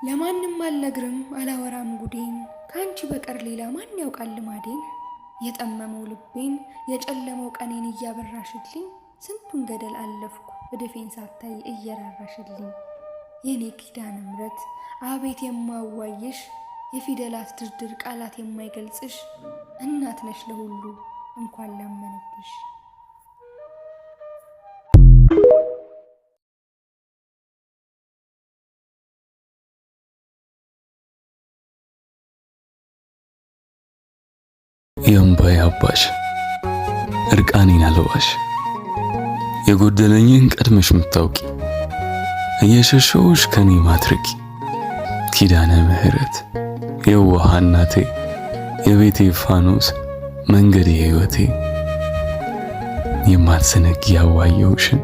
ለማንም አልነግርም አላወራም ጉዴን ካንቺ በቀር ሌላ ማን ያውቃል ልማዴን የጠመመው ልቤን የጨለመው ቀኔን እያበራሽልኝ ስንቱን ገደል አለፍኩ እድፌን ሳታይ እየራራሽልኝ የኔ ኪዳነ ምሕረት አቤት የማዋይሽ የፊደላት ድርድር ቃላት የማይገልጽሽ እናት ነሽ ለሁሉ እንኳን ላመነብሽ የእምባዬ አባሽ እርቃኔን አልዋሽ የጎደለኝን ቀድመሽ ምታውቂ እየሸሸሁሽ ከኔ ማትረቂ ኪዳነ ምሕረት የዋህ እናቴ የቤቴ ፋኖስ መንገዴ ሕይወቴ የማትዘነጊ ያዋየሁሽን